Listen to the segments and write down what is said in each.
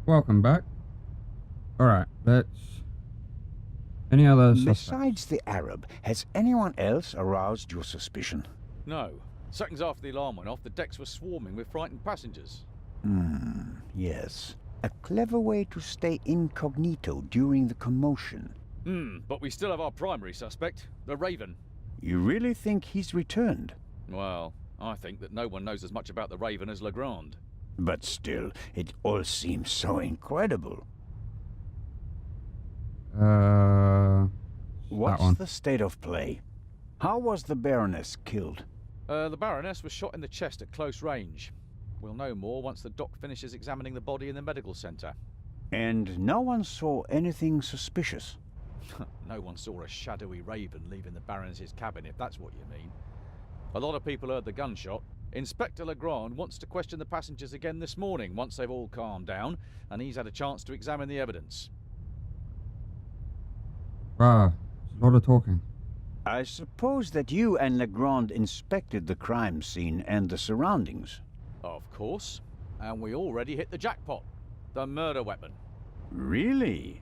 Welcome back. Alright, let's... Any other suspects? Besides the Arab, has anyone else aroused your suspicion? No. Seconds after the alarm went off, the decks were swarming with frightened passengers. Yes. A clever way to stay incognito during the commotion. But we still have our primary suspect, the Raven. You really think he's returned? Well, I think that no one knows as much about the Raven as Legrand. But still, it all seems so incredible. What's the state of play? How was the Baroness killed? The Baroness was shot in the chest at close range. We'll know more once the doc finishes examining the body in the medical centre. And no one saw anything suspicious? No one saw a shadowy Raven leaving the Baroness's cabin, if that's what you mean. A lot of people heard the gunshot. Inspector Legrand wants to question the passengers again this morning, once they've all calmed down, and he's had a chance to examine the evidence. Wow, there's a lot of talking. I suppose that you and Legrand inspected the crime scene and the surroundings. Of course. And we already hit the jackpot. The murder weapon. Really?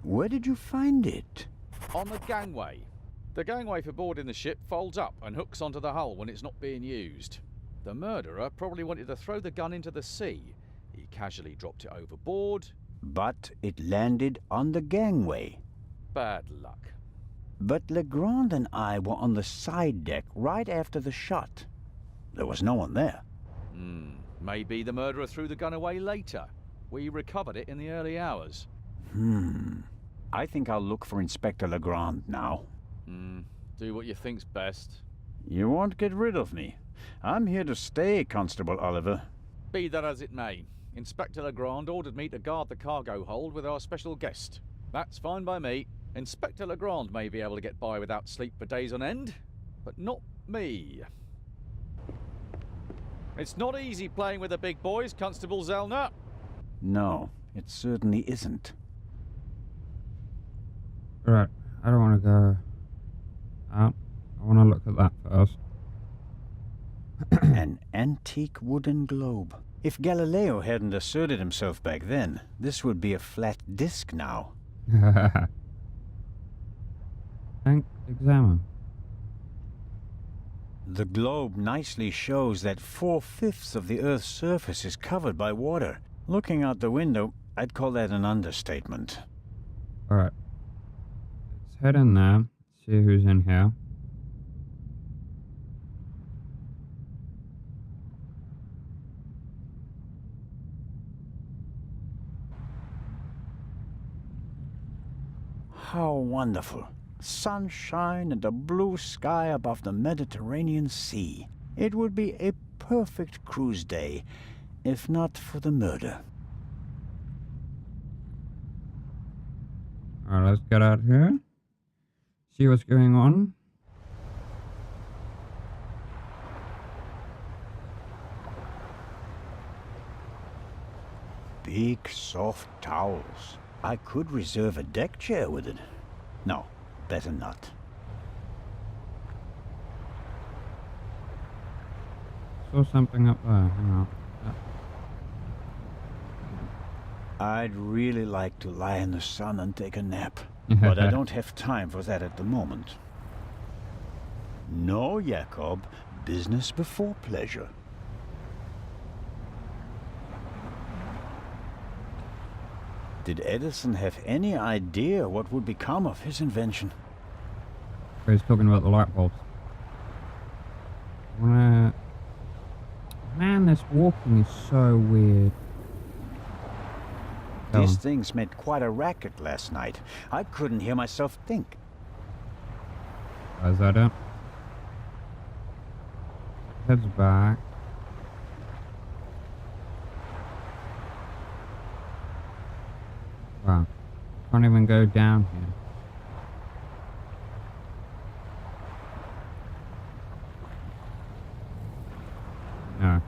Where did you find it? On the gangway. The gangway for boarding the ship folds up and hooks onto the hull when it's not being used. The murderer probably wanted to throw the gun into the sea. He casually dropped it overboard. But it landed on the gangway. Bad luck. But Legrand and I were on the side deck right after the shot. There was no one there. Maybe the murderer threw the gun away later. We recovered it in the early hours. I think I'll look for Inspector Legrand now. Do what you think's best. You won't get rid of me. I'm here to stay, Constable Oliver. Be that as it may, Inspector Legrand ordered me to guard the cargo hold with our special guest. That's fine by me. Inspector Legrand may be able to get by without sleep for days on end, but not me. It's not easy playing with the big boys, Constable Zellner. No, it certainly isn't. Alright, I don't want to go out. I want to look at that first. An antique wooden globe. If Galileo hadn't asserted himself back then, this would be a flat disc now. Tank examine. The globe nicely shows that 4/5 of the Earth's surface is covered by water. Looking out the window, I'd call that an understatement. Alright. Let's head in there. See who's in here. How wonderful. Sunshine and a blue sky above the Mediterranean Sea. It would be a perfect cruise day, if not for the murder. Alright, let's get out here. See what's going on. Big, soft towels. I could reserve a deck chair with it. No, better not. Saw something up there. Hang on. I'd really like to lie in the sun and take a nap, but I don't have time for that at the moment. No, Jacob. Business before pleasure. Did Edison have any idea what would become of his invention? He's talking about the light bulbs. Man, this walking is so weird. These things made quite a racket last night. I couldn't hear myself think. Is that it? Heads back. Wow. Can't even go down here. No.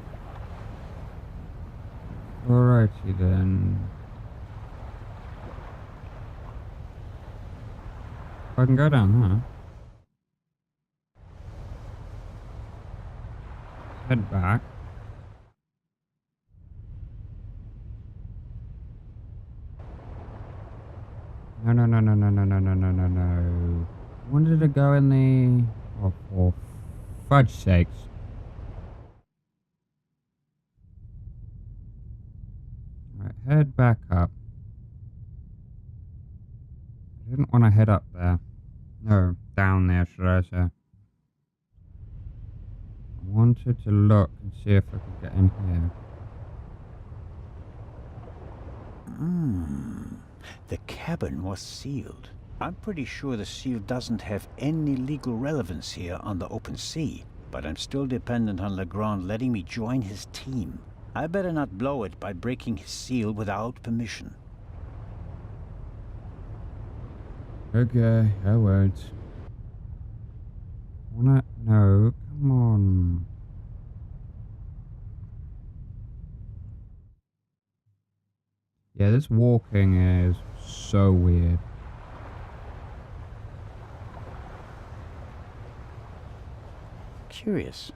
Alrighty then. I can go down, huh? Head back. No, no, no, no, no, no, no, no, no, no, no. I wanted to go in the... Oh, for fudge sakes. Right, head back up. I didn't want to head up there. No, down there, should I say. I wanted to look and see if I could get in here. The cabin was sealed. I'm pretty sure the seal doesn't have any legal relevance here on the open sea, but I'm still dependent on Legrand letting me join his team. I better not blow it by breaking his seal without permission. Okay, I won't. Wanna... No, come on. Yeah, this walking is so weird. Curious.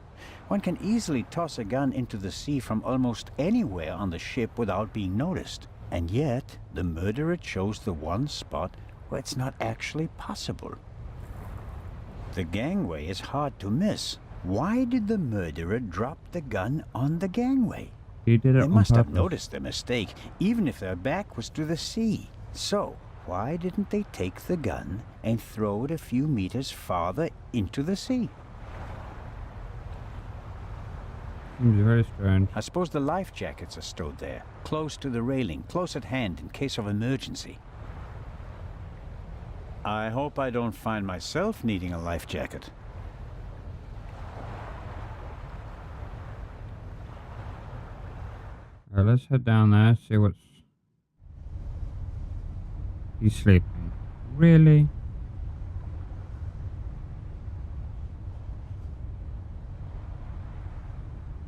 One can easily toss a gun into the sea from almost anywhere on the ship without being noticed. And yet, the murderer chose the one spot where it's not actually possible. The gangway is hard to miss. Why did the murderer drop the gun on the gangway? He did it They on must have purpose. noticed their mistake, even if their back was to the sea. So, why didn't they take the gun and throw it a few meters farther into the sea? Seems very strange. I suppose the life jackets are stowed there, close to the railing, close at hand in case of emergency. I hope I don't find myself needing a life jacket. Alright, let's head down there, see what's... He's sleeping. Really?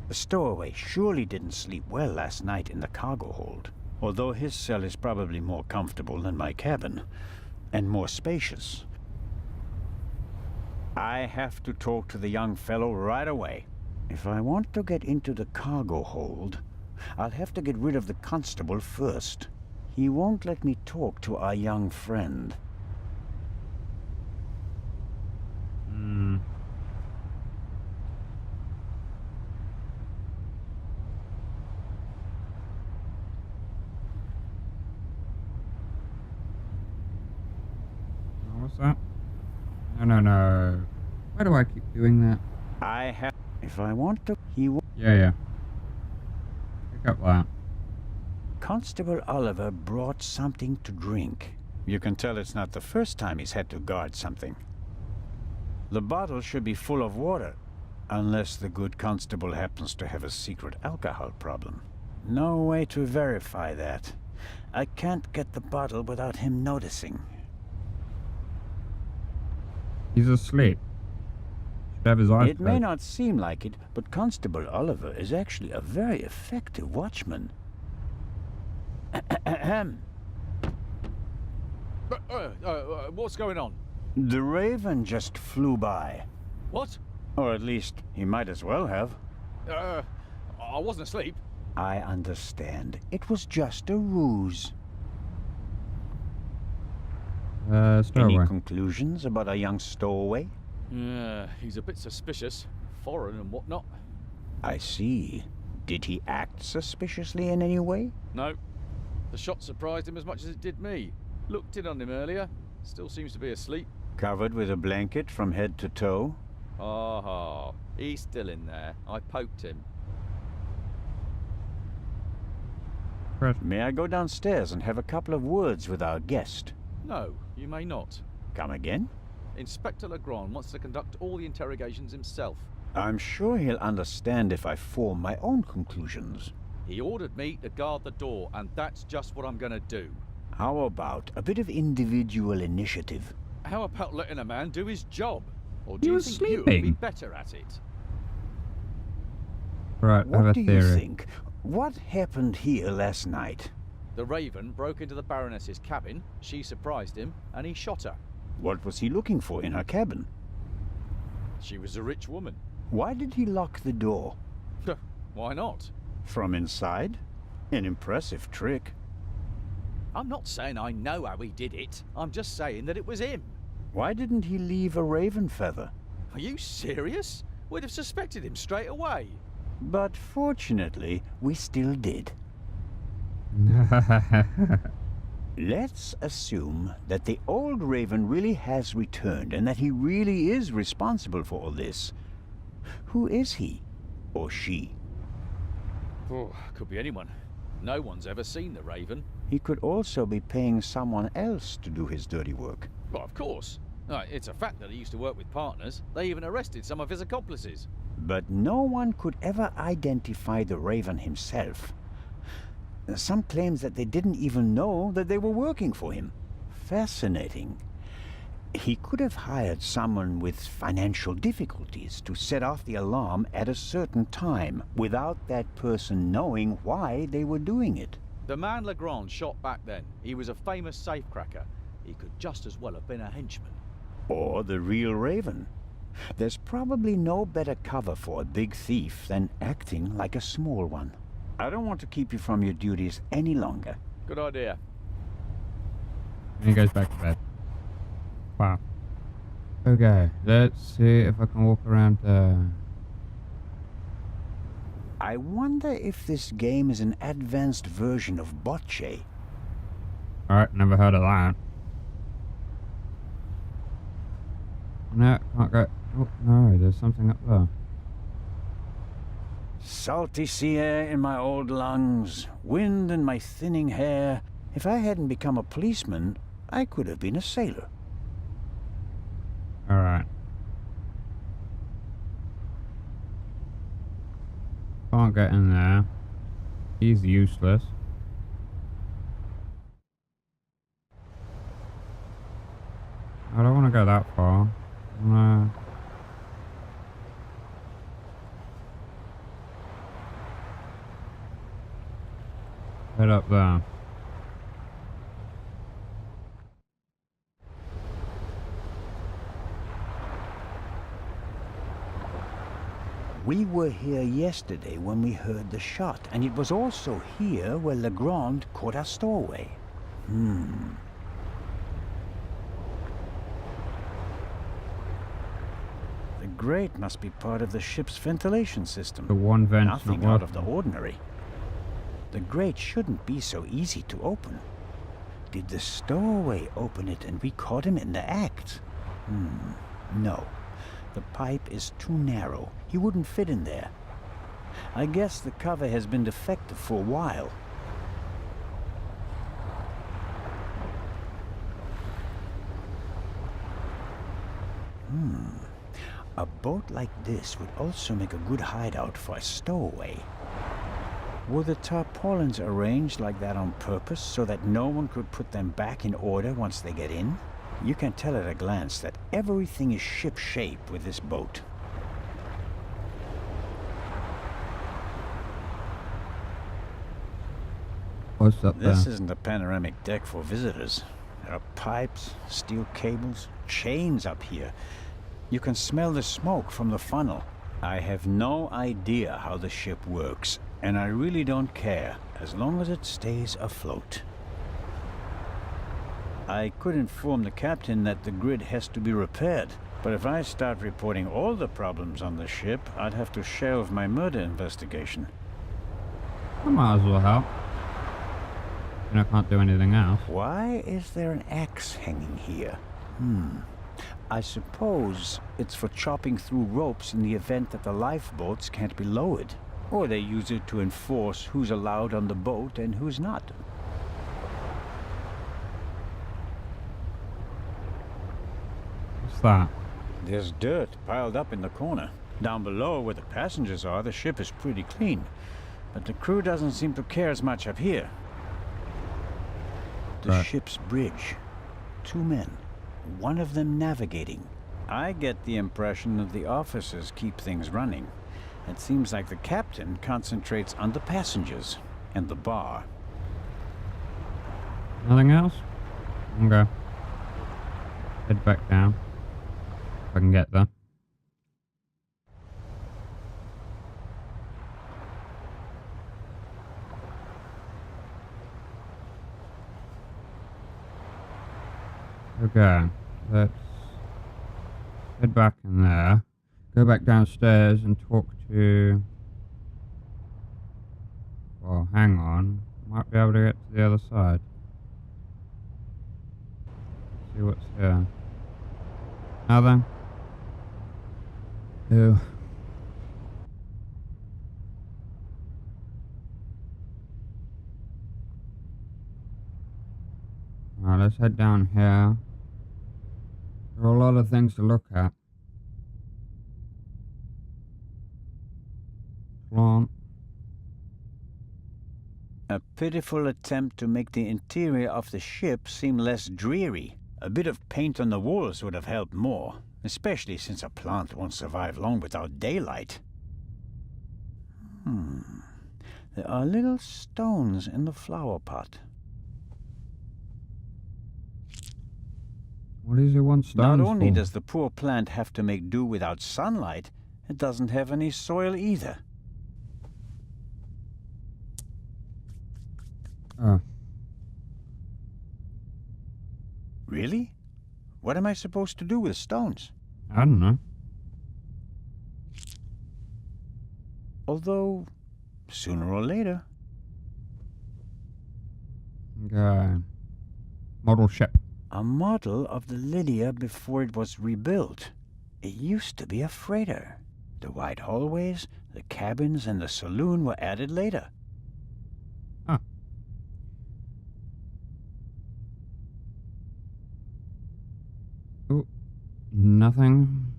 The stowaway surely didn't sleep well last night in the cargo hold, although his cell is probably more comfortable than my cabin, and more spacious. I have to talk to the young fellow right away. If I want to get into the cargo hold, I'll have to get rid of the constable first. He won't let me talk to our young friend. Hmm. What's that? No, no, no. Why do I keep doing that? I have... If I want to, he will... Yeah. Pick up that. Constable Oliver brought something to drink. You can tell it's not the first time he's had to guard something. The bottle should be full of water, unless the good constable happens to have a secret alcohol problem. No way to verify that. I can't get the bottle without him noticing. He's asleep. Should have his eyes It may closed. not seem like it, but Constable Oliver is actually a very effective watchman. Ahem. What's going on? The Raven just flew by. What? Or at least, he might as well have. I wasn't asleep. I understand. It was just a ruse. Any Stowaway. conclusions about a young stowaway? He's a bit suspicious. Foreign and whatnot. I see. Did he act suspiciously in any way? No. The shot surprised him as much as it did me. Looked in on him earlier. Still seems to be asleep. Covered with a blanket from head to toe? Ah, he's still in there. I poked him. May I go downstairs and have a couple of words with our guest? No, you may not. Come again? Inspector Legrand wants to conduct all the interrogations himself. I'm sure he'll understand if I form my own conclusions. He ordered me to guard the door, and that's just what I'm gonna do. How about a bit of individual initiative? How about letting a man do his job? Or He do you was think you'd be sleeping. better at it? Right, I have What a do theory. you think? What happened here last night? The Raven broke into the Baroness's cabin, she surprised him, and he shot her. What was he looking for in her cabin? She was a rich woman. Why did he lock the door? Why not? From inside? An impressive trick. I'm not saying I know how he did it. I'm just saying that it was him. Why didn't he leave a raven feather? Are you serious? We'd have suspected him straight away. But fortunately, we still did. Let's assume that the old raven really has returned and that he really is responsible for all this. Who is he? Or she? Oh, could be anyone. No one's ever seen the Raven. He could also be paying someone else to do his dirty work. Well, of course. It's a fact that he used to work with partners. They even arrested some of his accomplices. But no one could ever identify the raven himself. Some claims that they didn't even know that they were working for him. Fascinating. He could have hired someone with financial difficulties to set off the alarm at a certain time without that person knowing why they were doing it. The man Legrand shot back then, he was a famous safecracker. He could just as well have been a henchman. Or the real raven. There's probably no better cover for a big thief than acting like a small one. I don't want to keep you from your duties any longer. Good idea. And he goes back to bed. Wow. Okay, let's see if I can walk around I wonder if this game is an advanced version of Bocce. Alright, never heard of that. No, can't go. Oh, no, there's something up there. Salty sea air in my old lungs, wind in my thinning hair. If I hadn't become a policeman, I could have been a sailor. Alright. Can't get in there. He's useless. I don't want to go that far. I wanna... head up there. We were here yesterday when we heard the shot, and it was also here where Legrand caught our stowaway. The grate must be part of the ship's ventilation system. The one vent's Nothing not out of the working. ordinary. The grate shouldn't be so easy to open. Did the stowaway open it and we caught him in the act? No. The pipe is too narrow. He wouldn't fit in there. I guess the cover has been defective for a while. A boat like this would also make a good hideout for a stowaway. Were the tarpaulins arranged like that on purpose so that no one could put them back in order once they get in? You can tell at a glance that everything is ship-shape with this boat. What's up there? This isn't a panoramic deck for visitors. There are pipes, steel cables, chains up here. You can smell the smoke from the funnel. I have no idea how the ship works, and I really don't care, as long as it stays afloat. I could inform the captain that the grid has to be repaired, but if I start reporting all the problems on the ship, I'd have to shelve my murder investigation. I might as well help. And I can't do anything else. Why is there an axe hanging here? I suppose it's for chopping through ropes in the event that the lifeboats can't be lowered. Or they use it to enforce who's allowed on the boat and who's not. What's that? There's dirt piled up in the corner. Down below where the passengers are, the ship is pretty clean. But the crew doesn't seem to care as much up here. The Right. ship's bridge. 2 men. One of them navigating. I get the impression that the officers keep things running. It seems like the captain concentrates on the passengers and the bar. Nothing else? Okay. Head back down. If I can get there. Okay, let's head back in there. Go back downstairs and talk to... Well, hang on. Might be able to get to the other side. See what's here. Nothing? Ew. Alright, let's head down here. There are a lot of things to look at. Plant. A pitiful attempt to make the interior of the ship seem less dreary. A bit of paint on the walls would have helped more, especially since a plant won't survive long without daylight. There are little stones in the flower pot. What is it want stones Not only for? does the poor plant have to make do without sunlight, it doesn't have any soil either. Oh. Really? What am I supposed to do with stones? I don't know. Although, sooner or later. Okay. Model ship. A model of the Lydia before it was rebuilt. It used to be a freighter. The wide hallways, the cabins, and the saloon were added later. Huh. Oh, nothing.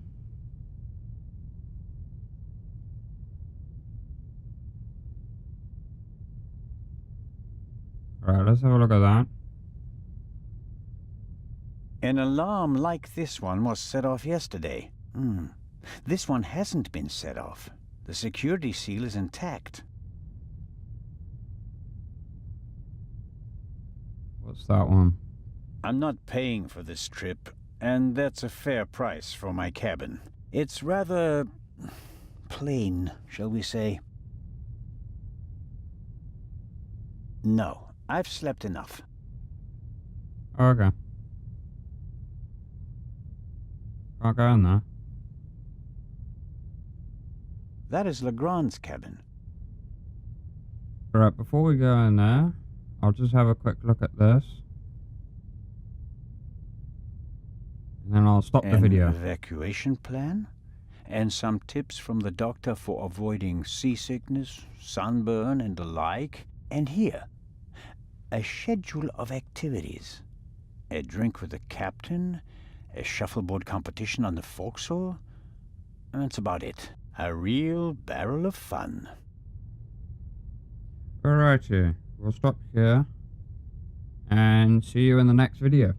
Alright, let's have a look at that. An alarm like this one was set off yesterday. This one hasn't been set off. The security seal is intact. What's that one? I'm not paying for this trip, and that's a fair price for my cabin. It's rather plain, shall we say. No, I've slept enough. Okay. Can't go in there. That is Legrand's cabin. Alright, before we go in there, I'll just have a quick look at this. And then I'll stop the An video. evacuation plan? And some tips from the doctor for avoiding seasickness, sunburn, and the like. And here, a schedule of activities. A drink with the captain, a shuffleboard competition on the forecastle. That's about it. A real barrel of fun. Alrighty, we'll stop here. And see you in the next video.